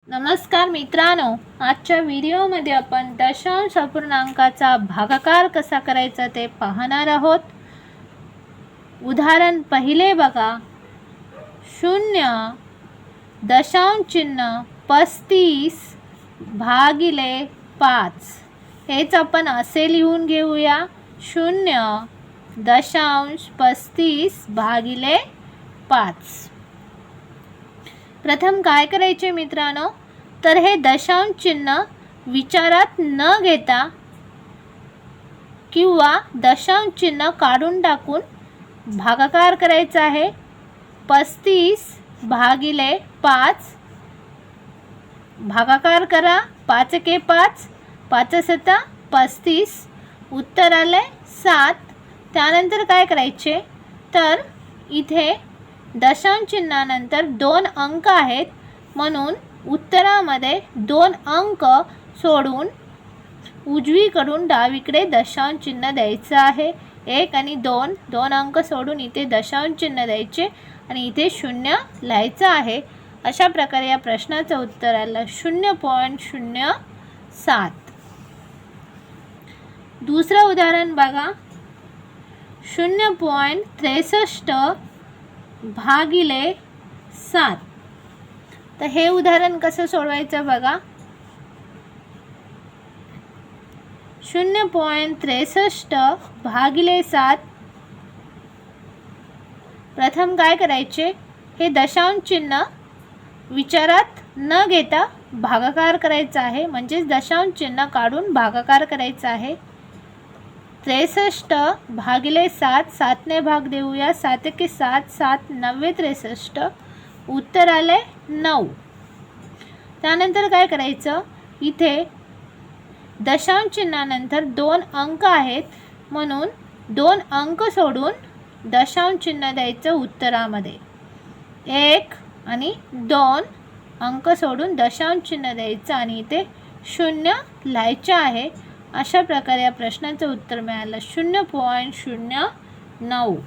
नमस्कार मित्रांनो, आजच्या व्हिडिओमध्ये आपण दशांश अपूर्णांकाचा भागाकार कसा करायचा ते पाहणार आहोत। उदाहरण पहिले बघा, 0.35 भागिले 5 हेच आपण असे लिहून घेऊया, 0.35 भागिले 5। प्रथम काय करायचे मित्रांनो, तर हे दशांश चिन्ह विचारात न घेता किंवा दशांश चिन्ह काढून टाकून भागाकार करायचा आहे। 35 भागिले 5 भागाकार करा, 5 एके 5, 5 सता 35, उत्तर आले 7। त्यानंतर काय करायचे, तर इथे दशांश चिन्हानंतर 2 अंक आहेत, म्हणून उत्तरामध्ये 2 अंक सोडून उजवीकडून डावीकडे दशांश चिन्ह द्यायचं आहे। 1 आणि 2 2 अंक सोडून इथे दशांश चिन्ह द्यायचे आणि इथे 0 लिहायचं आहे। अशा प्रकारे या प्रश्नाचं उत्तर आलं 0.07। दुसरं उदाहरण बघा, 0.63 भागिले 7। तर हे उदाहरण कसं सोडवायचं बघा, 0.63 भागिले 7। प्रथम काय करायचे, हे दशांश चिन्ह विचारात न घेता भागाकार करायचा आहे, म्हणजे दशांश चिन्ह काढून भागाकार करायचा आहे। 63 भागिले 7, 7 ने भाग देऊया, 7 एके 7, 7 9 63, उत्तर आले 9। त्यानंतर काय करायचं, इथे दशांश चिन्हानंतर 2 अंक आहेत, म्हणून 2 अंक सोडून दशांश चिन्ह द्यायचं उत्तरामध्ये। 1 आणि 2 अंक सोडून दशांश चिन्ह द्यायचं आणि इथे 0 लिहायचे आहे। अशा प्रकारे या प्रश्नाचं उत्तर मिळालं 0.09।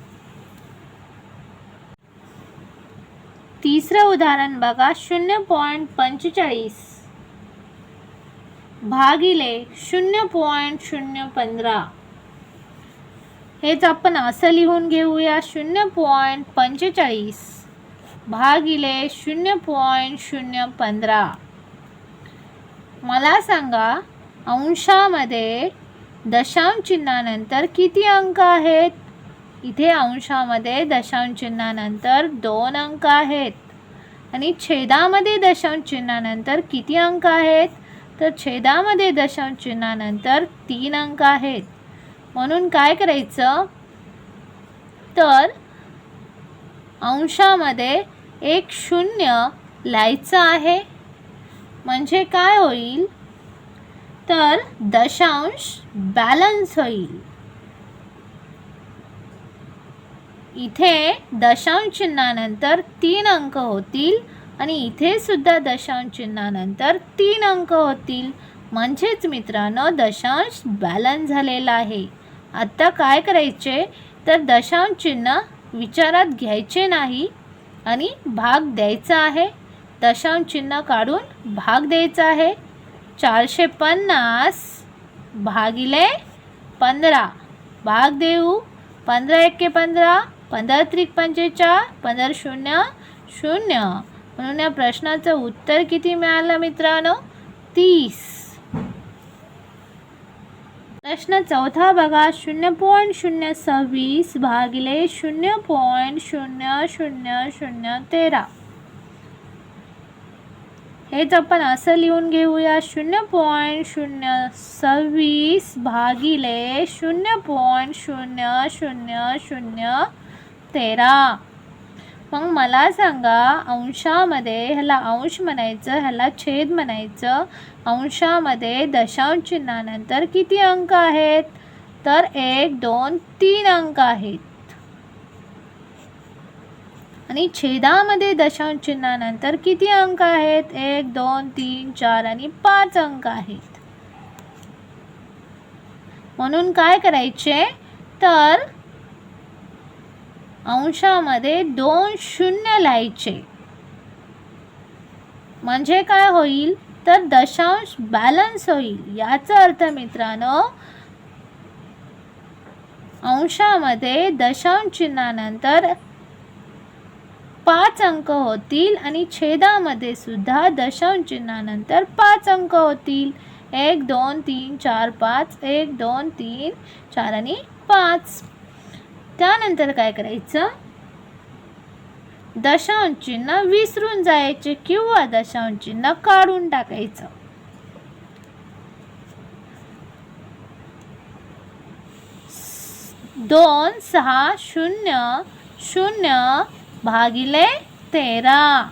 तिसरं उदाहरण बघा, 0.45 भागिले 0.015 हेच आपण असं लिहून घेऊया, 0.45 भागिले 0.015। मला सांगा, अंशामध्ये दशांश चिन्हानंतर किती अंक आहेत? इथे अंशामध्ये दशांश चिन्हानंतर 2 अंक आहेत आणि छेदामध्ये दशांश चिन्हानंतर किती अंक आहेत? तर छेदामध्ये दशांश चिन्हानंतर 3 अंक आहेत। म्हणून काय करायचं, तर अंशामध्ये एक 0 लिहायचं आहे, म्हणजे काय होईल, तर दशांश बॅलन्स होईल। इथे दशांश चिन्हानंतर 3 अंक होतील आणि इथे सुद्धा दशांश चिन्हानंतर 3 अंक होतील, म्हणजेच मित्रांनो दशांश बॅलन्स झालेला आहे। आता काय करायचे, तर दशांश चिन्ह विचारात घ्यायचे नाही आणि भाग द्यायचा आहे। दशांश चिन्ह काढून भाग द्यायचा आहे। 450 भागिले 15 भाग देऊ, 15 एके 15, 15 त्रिक 45, 15 शून्य 0। म्हणून या प्रश्नाचं उत्तर किती मिळालं मित्रांनो, 30। प्रश्न चौथा बघा, 0.026 भागिले 0.00013 हेच आपण असं लिहून घेऊया, 0.026 भागिले 0.00013। मग मला सांगा, अंशामध्ये ह्याला अंश म्हणायचं, ह्याला छेद म्हणायचं, अंशामध्ये दशांश चिन्हानंतर किती अंक आहेत? तर 1 2 3 अंक आहेत आणि छेदामध्ये दशांश चिन्हानंतर किती अंक आहेत? 1 2 3 4 आणि 5 अंक आहेत। म्हणून काय करायचे, तर अंशामध्ये 2 शून्य लिहायचे म्हणजे काय होईल तर दशांश बॅलन्स होईल. याचा अर्थ मित्रांनो अंशामध्ये दशांश चिन्हानंतर 5 अंक होतील आणि छेदामध्ये सुद्धा दशांश चिन्हानंतर 5 अंक होतील. 1 2 3 4 5 1 2 3 4 आणि 5. त्यानंतर काय करायचं दशांश चिन्ह विसरून जायचे किंवा दशांश चिन्ह काढून टाकायचं. दोन 6 0 0 भागिले 13.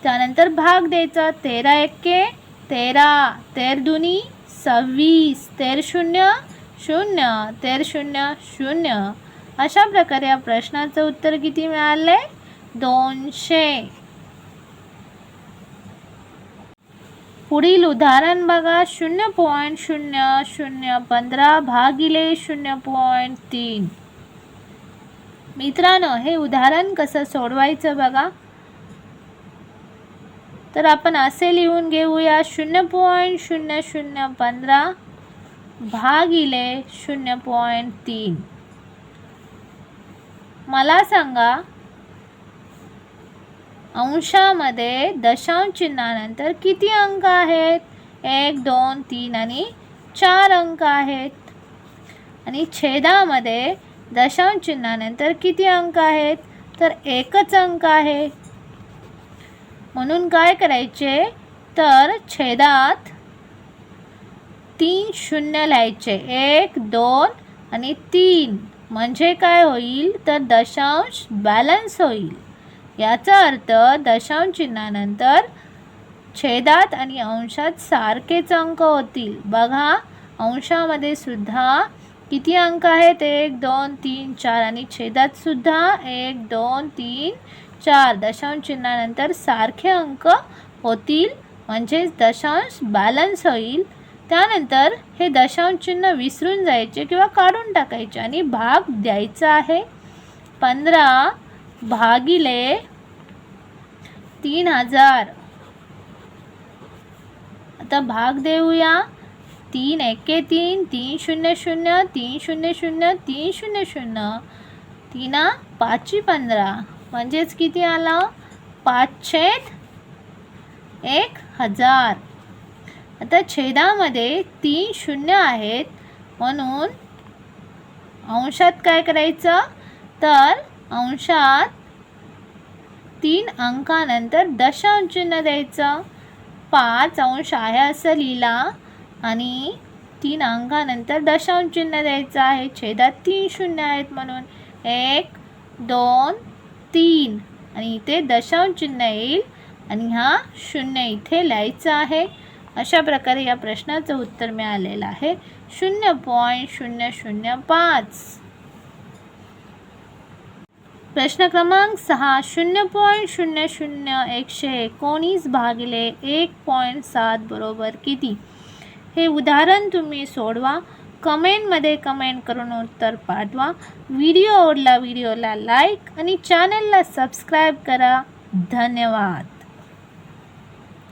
त्यानंतर भाग द्यायचा. 13 एके 13 13 दुनी 26 13 शून्य 0 13 शून्य 0. अशा प्रकारे या प्रश्नाचं उत्तर किती मिळाले 200. पुढील उदाहरण बघा. 0.0015 भागिले 0.3. मित्रांनो हे उदाहरण कसं सोडवायचं बघा. तर आपण असे लिहून घेऊया 0.0015 भागिले 0.3. मला सांगा अंशामध्ये दशांश चिन्हानंतर किती अंक आहेत. 1 2 3 आणि 4 अंक आहेत. आणि छेदामध्ये दशांश चिन्हानंतर किती अंक आहेत तर एकच अंक आहे. म्हणून काय करायचे तर छेदात 3 शून्य लिहायचे. 1 2 आणि 3 म्हणजे काय होईल तर दशांश बॅलन्स होईल. याचा अर्थ दशांश चिन्हानंतर छेदात आणि अंशात सारखेच अंक होतील. बघा अंशामध्ये सुद्धा किती अंक आहेत 1 2 3 4 आणि छेदात सुद्धा 1 2 3 4. दशांश चिन्हानंतर सारखे अंक होतील म्हणजेच दशांश बॅलन्स होईल. त्यानंतर हे दशांश चिन्ह विसरून जायचे किंवा काढून टाकायचे आणि भाग द्यायचा आहे. 15 भागिले 3000. आता भाग देऊया. 3 एके 3 3 0 0 3 0 0 3 0 0 3 5 15 म्हणजेच किती आलं 5/1000. आता छेदामध्ये 3 शून्य आहेत म्हणून अंशात काय करायचं तर अंशात 3 अंकानंतर दशांश चिन्ह द्यायचं. 5 अंश आहे असं लिहिला आणि 3 अंकानंतर दशांश चिन्ह द्यायचं आहे. छेदात 3 शून्य आहेत म्हणून 1 2 3 आणि इथे दशांश चिन्ह येईल आणि हा शून्य इथे लिहायचा आहे. अशा प्रकारे या प्रश्नाचं उत्तर मिळालेलं आहे 0.005. प्रश्न क्रमांक 6. 0.00 भागिले 1.7 बरोबर किती. हे उदाहरण तुम्ही सोडवा. कमेंटमध्ये कमेंट करून उत्तर पाठवा. व्हिडिओला लाईक आणि चॅनलला सबस्क्राईब करा. धन्यवाद.